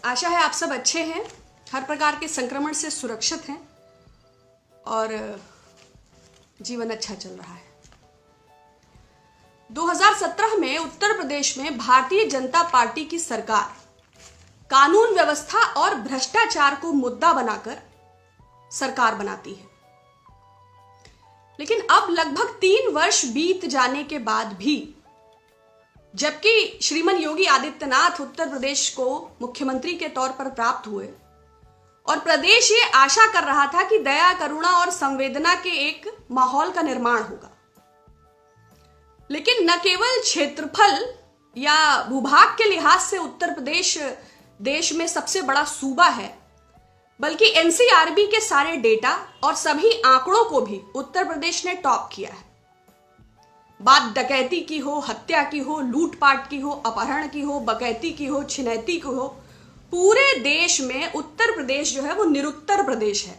आशा है आप सब अच्छे हैं, हर प्रकार के संक्रमण से सुरक्षित हैं और जीवन अच्छा चल रहा है। 2017 में उत्तर प्रदेश में भारतीय जनता पार्टी की सरकार कानून व्यवस्था और भ्रष्टाचार को मुद्दा बनाकर सरकार बनाती है। लेकिन अब लगभग 3 वर्ष बीत जाने के बाद भी, जबकि श्रीमान योगी आदित्यनाथ उत्तर प्रदेश को मुख्यमंत्री के तौर पर प्राप्त हुए और प्रदेश ये आशा कर रहा था कि दया, करुणा और संवेदना के एक माहौल का निर्माण होगा, लेकिन न केवल क्षेत्रफल या भूभाग के लिहाज से उत्तर प्रदेश देश में सबसे बड़ा सूबा है, बल्कि एनसीआरबी के सारे डेटा और सभी आंकड़ों को भी उत्तर प्रदेश ने टॉप किया है। बात डकैती की हो, हत्या की हो, लूटपाट की हो, अपहरण की हो, बकैती की हो, छिनैती की हो, पूरे देश में उत्तर प्रदेश जो है वो निरुत्तर प्रदेश है।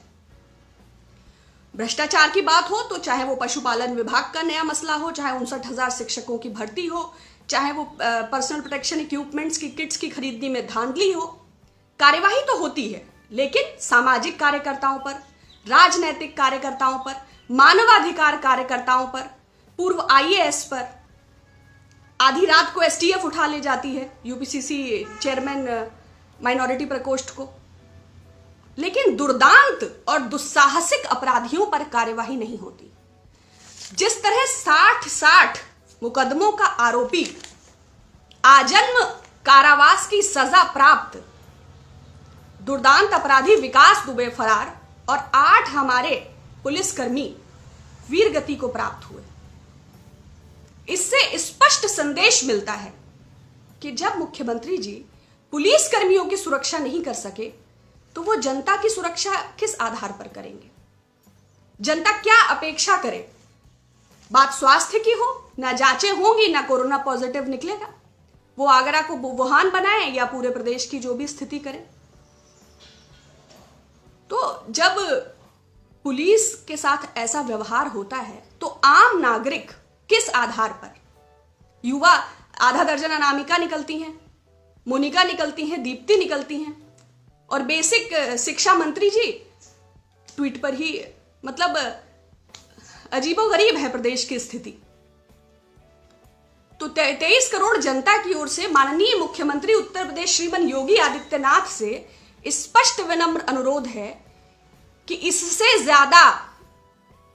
भ्रष्टाचार की बात हो तो चाहे वो पशुपालन विभाग का नया मसला हो, चाहे 59,000 शिक्षकों की भर्ती हो, चाहे वो पर्सनल प्रोटेक्शन इक्विपमेंट्स की किट्स की खरीदनी में धांधली हो, कार्यवाही तो होती है, लेकिन सामाजिक कार्यकर्ताओं पर, राजनैतिक कार्यकर्ताओं पर, मानवाधिकार कार्यकर्ताओं पर, पूर्व आईएएस पर, आधी रात को एसटीएफ उठा ले जाती है यूपीसीसी चेयरमैन माइनॉरिटी प्रकोष्ठ को, लेकिन दुर्दांत और दुस्साहसिक अपराधियों पर कार्यवाही नहीं होती। जिस तरह 60 मुकदमों का आरोपी आजन्म कारावास की सजा प्राप्त दुर्दांत अपराधी विकास दुबे फरार और 8 हमारे पुलिसकर्मी वीरगति को प्राप्त हुए, इससे स्पष्ट संदेश मिलता है कि जब मुख्यमंत्री जी पुलिस कर्मियों की सुरक्षा नहीं कर सके तो वो जनता की सुरक्षा किस आधार पर करेंगे? जनता क्या अपेक्षा करे? बात स्वास्थ्य की हो, ना जांचें होंगी, ना कोरोना पॉजिटिव निकलेगा, वो आगरा को वुहान बनाए या पूरे प्रदेश की जो भी स्थिति करे। तो जब पुलिस के साथ ऐसा व्यवहार होता है तो आम नागरिक किस आधार पर? युवा आधा दर्जन अनामिका निकलती हैं, मोनिका निकलती हैं, दीप्ति निकलती हैं, और बेसिक शिक्षा मंत्री जी ट्वीट पर ही, मतलब अजीबोगरीब है प्रदेश की स्थिति। तो 23 करोड़ जनता की ओर से माननीय मुख्यमंत्री उत्तर प्रदेश श्रीमान योगी आदित्यनाथ से स्पष्ट विनम्र अनुरोध है कि इससे ज्यादा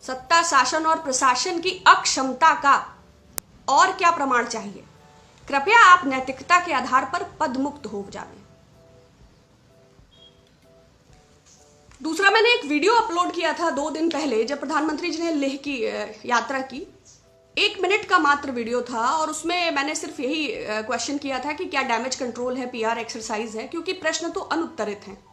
सत्ता, शासन और प्रशासन की अक्षमता का और क्या प्रमाण चाहिए? कृपया आप नैतिकता के आधार पर पद मुक्त हो जाएं। दूसरा, मैंने एक वीडियो अपलोड किया था 2 दिन पहले जब प्रधानमंत्री जी ने लेह की यात्रा की। 1 मिनट का मात्र वीडियो था और उसमें मैंने सिर्फ यही क्वेश्चन किया था कि क्या डैमेज कंट्रोल है, पीआर एक्सरसाइज है, क्योंकि प्रश्न तो अनुत्तरित हैं।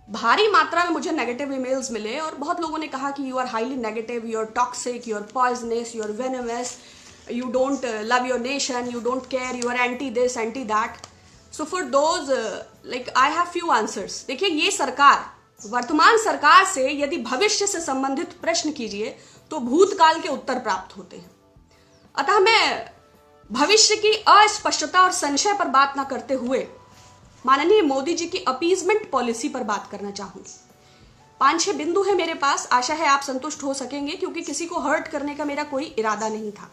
भारी मात्रा में मुझे नेगेटिव ईमेल्स मिले और बहुत लोगों ने कहा कि you are highly negative, you are toxic, you are poisonous, you are venomous, you don't love your nation, you don't care, you are anti this, anti that. So for those like I have few answers. देखिए, ये सरकार, वर्तमान सरकार से यदि भविष्य से संबंधित प्रश्न कीजिए तो भूतकाल के उत्तर प्राप्त होते हैं। अतः मैं भविष्य की अस्पष्टता और संशय पर बात न करते हुए माननीय मोदी जी की अपीजमेंट पॉलिसी पर बात करना चाहूंगी। 5-6 बिंदु है मेरे पास, आशा है आप संतुष्ट हो सकेंगे, क्योंकि किसी को हर्ट करने का मेरा कोई इरादा नहीं था।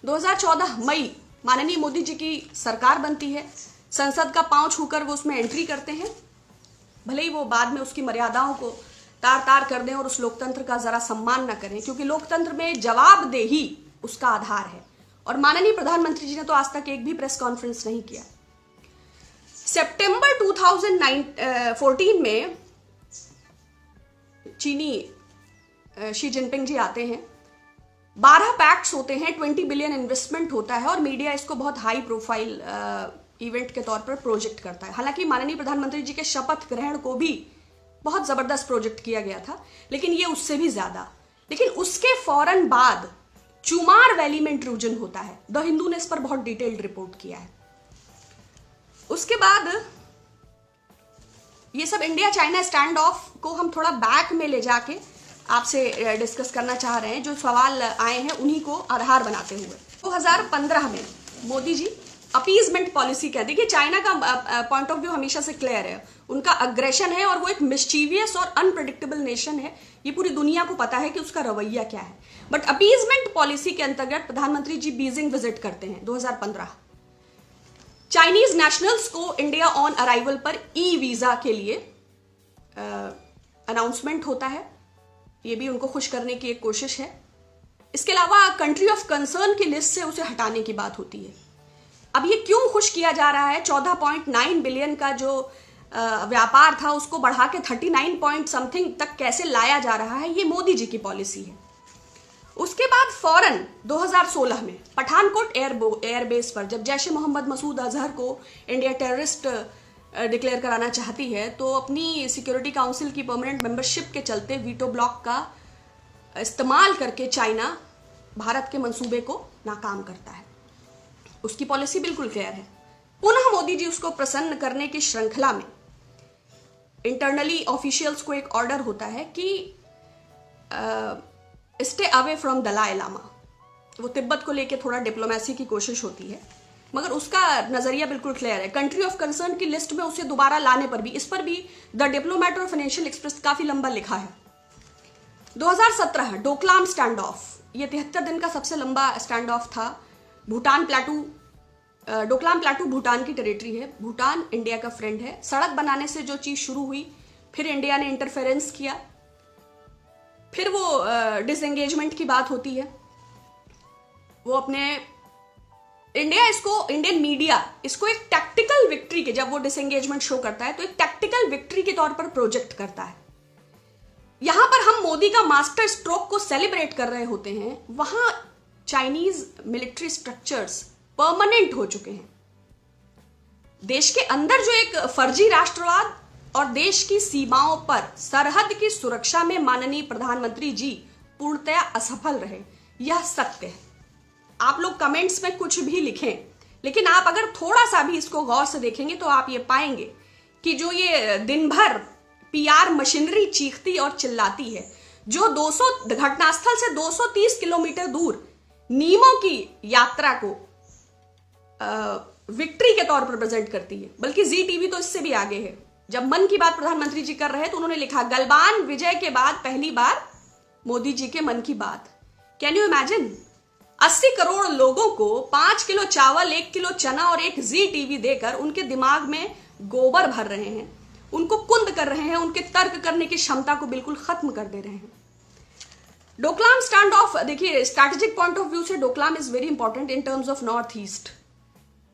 2014 मई माननीय मोदी जी की सरकार बनती है, संसद का पांव छूकर वो उसमें एंट्री करते हैं, भले ही वो बाद में उसकी मर्यादाओं को तार कर दें और उस लोकतंत्र का जरा सम्मान न करें, क्योंकि लोकतंत्र में जवाबदेही उसका आधार है। और माननीय प्रधानमंत्री जी ने तो आज तक एक भी प्रेस कॉन्फ्रेंस नहीं किया। सितंबर 2014 में चीनी शी जिनपिंग जी आते हैं, 12 पैक्ट्स होते हैं, 20 बिलियन इन्वेस्टमेंट होता है और मीडिया इसको बहुत हाई प्रोफाइल इवेंट के तौर पर प्रोजेक्ट करता है। हालांकि माननीय प्रधानमंत्री जी के शपथ ग्रहण को भी बहुत जबरदस्त प्रोजेक्ट किया गया था, लेकिन ये उससे भी ज्यादा। लेकिन उसके फौरन बाद चुमार वैली में इंट्रूजन होता है। द हिंदू ने इस पर बहुत डिटेल्ड रिपोर्ट किया है। उसके बाद ये सब इंडिया चाइना स्टैंड ऑफ को हम थोड़ा बैक में ले जाके आपसे डिस्कस करना चाह रहे हैं। जो सवाल आए हैं उन्हीं को आधार बनाते हुए 2015 में मोदी जी अपीजमेंट पॉलिसी क्या है। देखिए चाइना का पॉइंट ऑफ व्यू हमेशा से क्लियर है, उनका अग्रेशन है और वो एक मिस्चीवियस और अनप्रेडिक्टेबल नेशन है। ये पूरी दुनिया को पता है कि उसका रवैया क्या है। बट अपीजमेंट पॉलिसी के अंतर्गत प्रधानमंत्री जी बीजिंग विजिट करते हैं 2015। चाइनीज नेशनल्स को इंडिया ऑन अराइवल पर ई वीजा के लिए अनाउंसमेंट होता है, ये भी उनको खुश करने की एक कोशिश है। इसके अलावा कंट्री ऑफ कंसर्न की लिस्ट से उसे हटाने की बात होती है। अब ये क्यों खुश किया जा रहा है? 14.9 बिलियन का जो व्यापार था उसको बढ़ा के 39 पॉइंट समथिंग तक कैसे लाया जा रहा है, ये मोदी जी की पॉलिसी है। उसके बाद फौरन 2016 में पठानकोट एयरबेस पर जब जैश ए मोहम्मद मसूद अजहर को इंडिया टेररिस्ट डिक्लेयर कराना चाहती है, तो अपनी सिक्योरिटी काउंसिल की परमानेंट मेंबरशिप के चलते वीटो ब्लॉक का इस्तेमाल करके चाइना भारत के मंसूबे को नाकाम करता है। उसकी पॉलिसी बिल्कुल क्लियर है। पुनः मोदी जी उसको प्रसन्न करने की श्रृंखला में इंटरनली ऑफिशियल्स को एक ऑर्डर होता है कि stay away from Dalai Lama. वो तिब्बत को लेके थोड़ा डिप्लोमेसी की कोशिश होती है, मगर उसका नजरिया बिल्कुल क्लियर है। कंट्री ऑफ कंसर्न की लिस्ट में उसे दोबारा लाने पर भी, इस पर भी द डिप्लोमेट और फाइनेंशियल एक्सप्रेस काफी लंबा लिखा है। 2017 डोकलाम स्टैंड ऑफ, ये 73 दिन का सबसे लंबा स्टैंड ऑफ था। भूटान प्लेटू, डोकलाम प्लेटू भूटान की टेरिटरी है। भूटान इंडिया का फ्रेंड है। सड़क बनाने से जो चीज शुरू हुई, फिर इंडिया ने इंटरफेरेंस किया, फिर वो डिसएंगेजमेंट की बात होती है। वो अपने इंडियन मीडिया इसको एक टैक्टिकल विक्ट्री के, जब वो डिसएंगेजमेंट शो करता है तो एक टैक्टिकल विक्ट्री के तौर पर प्रोजेक्ट करता है। यहां पर हम मोदी का मास्टर स्ट्रोक को सेलिब्रेट कर रहे होते हैं, वहां चाइनीज मिलिट्री स्ट्रक्चर्स परमानेंट हो चुके हैं। देश के अंदर जो एक फर्जी राष्ट्रवाद और देश की सीमाओं पर सरहद की सुरक्षा में माननीय प्रधानमंत्री जी पूर्णतया असफल रहे, यह सत्य है। आप लोग कमेंट्स में कुछ भी लिखें, लेकिन आप अगर थोड़ा सा भी इसको गौर से देखेंगे तो आप ये पाएंगे कि जो ये दिन भर पीआर मशीनरी चीखती और चिल्लाती है, जो 200 घटनास्थल से 230 किलोमीटर दूर नीमों की यात्रा को विक्ट्री के तौर पर प्रेजेंट करती है, बल्कि जी टीवी तो इससे भी आगे है। जब मन की बात प्रधानमंत्री जी कर रहे हैं तो उन्होंने लिखा, गलवान विजय के बाद पहली बार मोदी जी के मन की बात। Can you imagine? 80 करोड़ लोगों को 5 किलो चावल, 1 किलो चना और एक जी टीवी देकर उनके दिमाग में गोबर भर रहे हैं, उनको कुंद कर रहे हैं, उनके तर्क करने की क्षमता को बिल्कुल खत्म कर दे रहे हैं। डोकलाम स्टैंड ऑफ, देखिए स्ट्रैटेजिक पॉइंट ऑफ व्यू से Doklam is very important in terms of north east.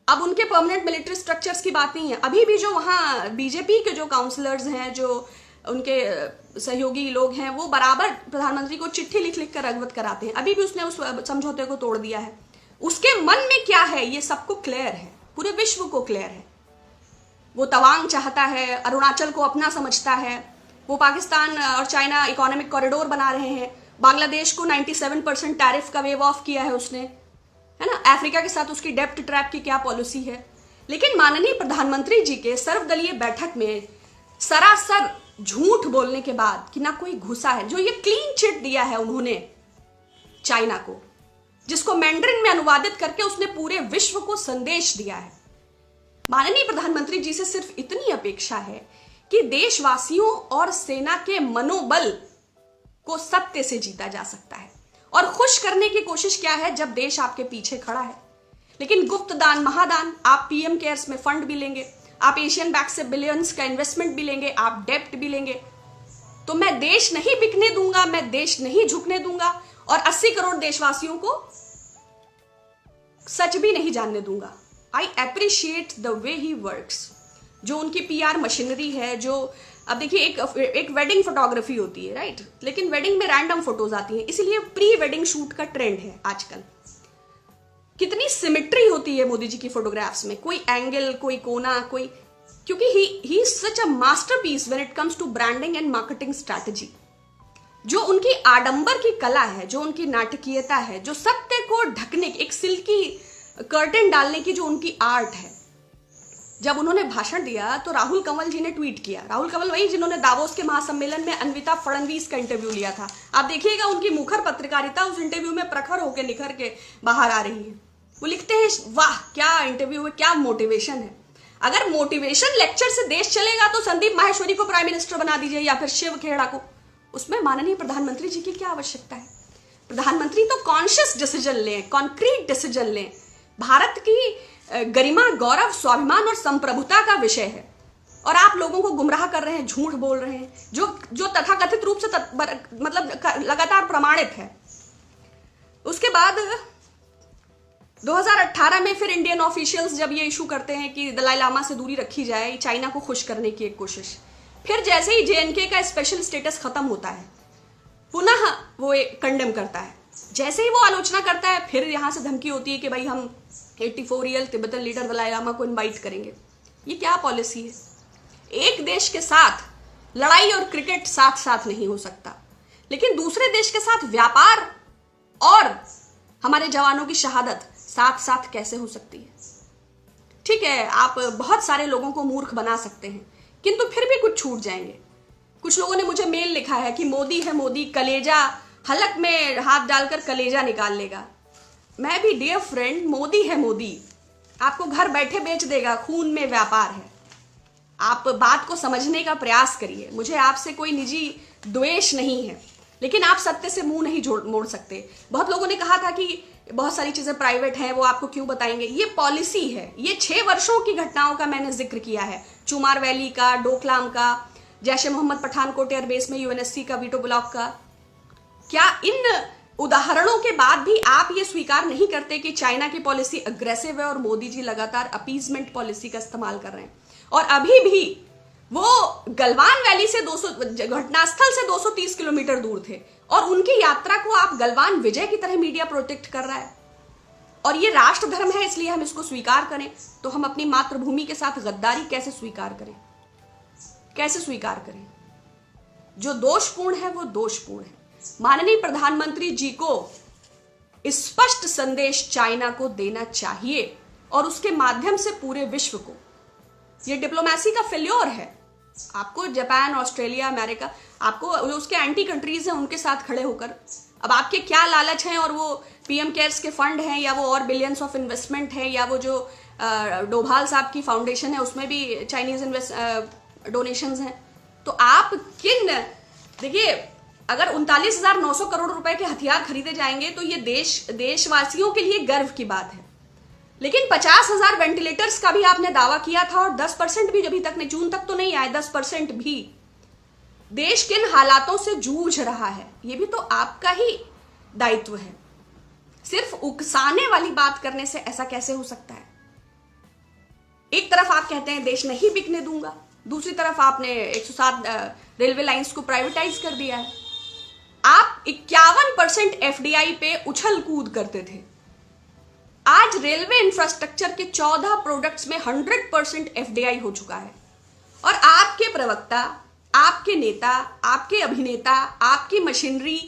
अब उनके परमानेंट मिलिट्री स्ट्रक्चर्स की बात नहीं है। अभी भी जो वहां बीजेपी के जो काउंसलर्स हैं, जो उनके सहयोगी लोग हैं, वो बराबर प्रधानमंत्री को चिट्ठी लिख लिख कर अवगत कराते हैं। अभी भी उसने उस समझौते को तोड़ दिया है। उसके मन में क्या है ये सबको क्लियर है, पूरे विश्व को क्लियर है। वो तवांग चाहता है, अरुणाचल को अपना समझता है, वो पाकिस्तान और चाइना इकोनॉमिक कॉरिडोर बना रहे हैं, बांग्लादेश को 97% टैरिफ का वेव ऑफ किया है उसने, है ना। अफ्रीका के साथ उसकी डेप्ट ट्रैप की क्या पॉलिसी है। लेकिन माननीय प्रधानमंत्री जी के सर्वदलीय बैठक में सरासर झूठ बोलने के बाद कि ना कोई घुसा है, जो ये क्लीन चिट दिया है उन्होंने चाइना को, जिसको मैंड्रिन में अनुवादित करके उसने पूरे विश्व को संदेश दिया है। माननीय प्रधानमंत्री जी से सिर्फ इतनी अपेक्षा है कि देशवासियों और सेना के मनोबल को सत्य से जीता जा सकता है। और खुश करने की कोशिश क्या है, जब देश आपके पीछे खड़ा है। लेकिन गुप्त दान महादान, आप पीएम केयर्स में फंड भी लेंगे, आप एशियन बैंक से बिलियंस का इन्वेस्टमेंट भी लेंगे, आप डेप्ट भी लेंगे, तो मैं देश नहीं बिकने दूंगा, मैं देश नहीं झुकने दूंगा, और 80 करोड़ देशवासियों को सच भी नहीं जानने दूंगा। I appreciate the way he works. जो उनकी पीआर मशीनरी है, जो अब देखिए एक वेडिंग फोटोग्राफी होती है, राइट, लेकिन वेडिंग में रैंडम फोटोज आती हैं, इसलिए प्री वेडिंग शूट का ट्रेंड है आजकल। कितनी सिमेट्री होती है मोदी जी की फोटोग्राफ्स में, कोई एंगल, कोई कोना, कोई, क्योंकि he is such a masterpiece when it comes to branding and marketing strategy. जो उनकी आडंबर की कला है, जो उनकी नाटकीयता है, जो सत्य को ढकने की, एक सिल्की कर्टेन डालने की जो उनकी आर्ट है। जब उन्होंने भाषण दिया तो राहुल कंवल जी ने ट्वीट किया, राहुल कंवल वही जिन्होंने दावोस के महासम्मेलन में अन्विता फडणवीस का इंटरव्यू लिया था। आप देखिएगा उनकी मुखर पत्रकारिता उस इंटरव्यू में प्रखर होकर निखर के बाहर आ रही है। वो लिखते हैं वाह क्या इंटरव्यू है, क्या मोटिवेशन है। अगर मोटिवेशन लेक्चर से देश चलेगा तो संदीप माहेश्वरी को प्राइम मिनिस्टर बना दीजिए या फिर शिव खेड़ा को, उसमें माननीय प्रधानमंत्री जी की क्या आवश्यकता है। प्रधानमंत्री तो कॉन्शियस डिसीजन लें, कॉन्क्रीट डिसीजन लें। भारत की गरिमा, गौरव, स्वाभिमान और संप्रभुता का विषय है और आप लोगों को गुमराह कर रहे हैं, झूठ बोल रहे हैं, जो तथाकथित रूप से मतलब लगातार प्रमाणित है। उसके बाद 2018 में फिर इंडियन ऑफिशियल्स जब ये इशू करते हैं कि दलाई लामा से दूरी रखी जाए, चाइना को खुश करने की एक कोशिश। फिर जैसे ही जेएनके का स्पेशल स्टेटस खत्म होता है, पुनः वो कंडेम करता है। जैसे ही वो आलोचना करता है, फिर यहां से धमकी होती है कि भाई हम 84 year Tibetan leader Dalai Lama को इनवाइट करेंगे। ये क्या पॉलिसी है? एक देश के साथ लड़ाई और क्रिकेट साथ साथ नहीं हो सकता, लेकिन दूसरे देश के साथ व्यापार और हमारे जवानों की शहादत साथ साथ कैसे हो सकती है? ठीक है, आप बहुत सारे लोगों को मूर्ख बना सकते हैं, किंतु फिर भी कुछ छूट जाएंगे। कुछ लोगों ने मुझे मेल लिखा है कि मोदी है मोदी, कलेजा हलक में हाथ डालकर कलेजा निकाल लेगा। मैं भी डियर फ्रेंड, मोदी है मोदी, आपको घर बैठे बेच देगा, खून में व्यापार है। आप बात को समझने का प्रयास करिए। मुझे आपसे कोई निजी द्वेष नहीं है, लेकिन आप सत्य से मुंह नहीं मोड़ सकते। बहुत लोगों ने कहा था कि बहुत सारी चीजें प्राइवेट हैं, वो आपको क्यों बताएंगे। ये पॉलिसी है, ये 6 वर्षों की घटनाओं का मैंने जिक्र किया है। चुमार वैली का, डोकलाम का, जैश मोहम्मद पठानकोट एयरबेस में यूएनएससी का वीटो ब्लॉक का। क्या इन उदाहरणों के बाद भी आप ये स्वीकार नहीं करते कि चाइना की पॉलिसी अग्रेसिव है और मोदी जी लगातार अपीजमेंट पॉलिसी का इस्तेमाल कर रहे हैं? और अभी भी वो गलवान वैली से 200 घटनास्थल से 230 किलोमीटर दूर थे और उनकी यात्रा को आप गलवान विजय की तरह मीडिया प्रोटेक्ट कर रहा है। और ये राष्ट्र धर्म है, इसलिए हम इसको स्वीकार करें, तो हम अपनी मातृभूमि के साथ गद्दारी कैसे स्वीकार करें? कैसे स्वीकार करें? जो दोषपूर्ण है वो दोषपूर्ण है। माननीय प्रधानमंत्री जी को स्पष्ट संदेश चाइना को देना चाहिए और उसके माध्यम से पूरे विश्व को। ये डिप्लोमेसी का फेल्योर है। आपको जापान, ऑस्ट्रेलिया, अमेरिका, आपको उसके एंटी कंट्रीज हैं, उनके साथ खड़े होकर अब आपके क्या लालच हैं, और वो पीएम केयर्स के फंड हैं, या वो और बिलियंस ऑफ इन्वेस्टमेंट है, या वो जो डोभाल साहब की फाउंडेशन है उसमें भी चाइनीज डोनेशंस हैं। तो आप देखिए, अगर 39,900 करोड़ रुपए के हथियार खरीदे जाएंगे तो ये देशवासियों के लिए गर्व की बात है। लेकिन 50,000 वेंटिलेटर्स का भी आपने दावा किया था और 10% भी अभी तक नहीं, जून तक तो नहीं आए, 10% भी। देश किन हालातों से जूझ रहा है ये भी तो आपका ही दायित्व है। सिर्फ उकसाने वाली बात करने से ऐसा कैसे हो सकता है? एक तरफ आप कहते हैं देश नहीं बिकने दूंगा, दूसरी तरफ आपने 107 रेलवे लाइंस को प्राइवेटाइज कर दिया है। आप 51% एफडीआई पे उछल कूद करते थे। आज रेलवे इंफ्रास्ट्रक्चर के 14 प्रोडक्ट्स में 100% एफडीआई हो चुका है और आपके प्रवक्ता, आपके नेता, आपके अभिनेता, आपकी मशीनरी,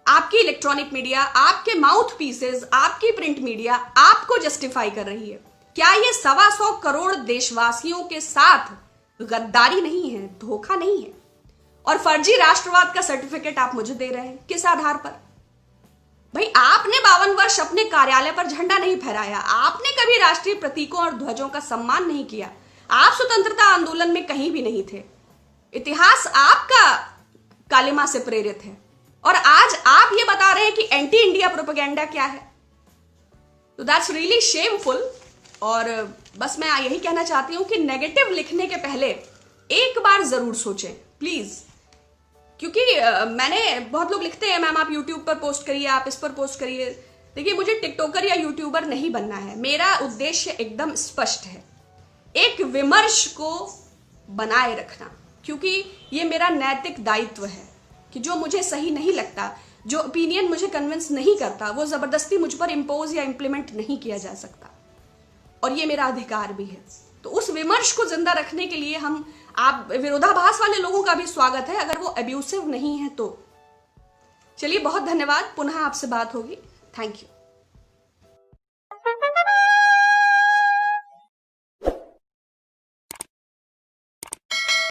आपकी इलेक्ट्रॉनिक मीडिया, आपके माउथ पीसेस, आपकी प्रिंट मीडिया आपको जस्टिफाई कर रही है। क्या ये 125 करोड़ देशवासियों के साथ गद्दारी नहीं है, धोखा नहीं है? और फर्जी राष्ट्रवाद का सर्टिफिकेट आप मुझे दे रहे हैं, किस आधार पर? भाई, आपने 52 वर्ष अपने कार्यालय पर झंडा नहीं फहराया, आपने कभी राष्ट्रीय प्रतीकों और ध्वजों का सम्मान नहीं किया, आप स्वतंत्रता आंदोलन में कहीं भी नहीं थे। इतिहास आपका कालिमा से प्रेरित है और आज आप ये बता रहे हैं कि एंटी इंडिया प्रोपेगेंडा क्या है। तो दैट्स रियली शेमफुल। और बस मैं यही कहना चाहती हूं कि नेगेटिव लिखने के पहले एक बार जरूर सोचें प्लीज, क्योंकि मैंने बहुत लोग लिखते हैं मैम आप यूट्यूब पर पोस्ट करिए, आप इस पर पोस्ट करिए। देखिए, मुझे टिकटॉकर या यूट्यूबर नहीं बनना है। मेरा उद्देश्य एकदम स्पष्ट है, एक विमर्श को बनाए रखना, क्योंकि ये मेरा नैतिक दायित्व है कि जो मुझे सही नहीं लगता, जो ओपिनियन मुझे कन्विंस नहीं करता, वो जबरदस्ती मुझ पर इम्पोज या इम्प्लीमेंट नहीं किया जा सकता और ये मेरा अधिकार भी है। तो उस विमर्श को जिंदा रखने के लिए आप विरोधाभास वाले लोगों का भी स्वागत है, अगर वो अब्यूसिव नहीं है तो। चलिए, बहुत धन्यवाद, पुनः आपसे बात होगी। Thank you.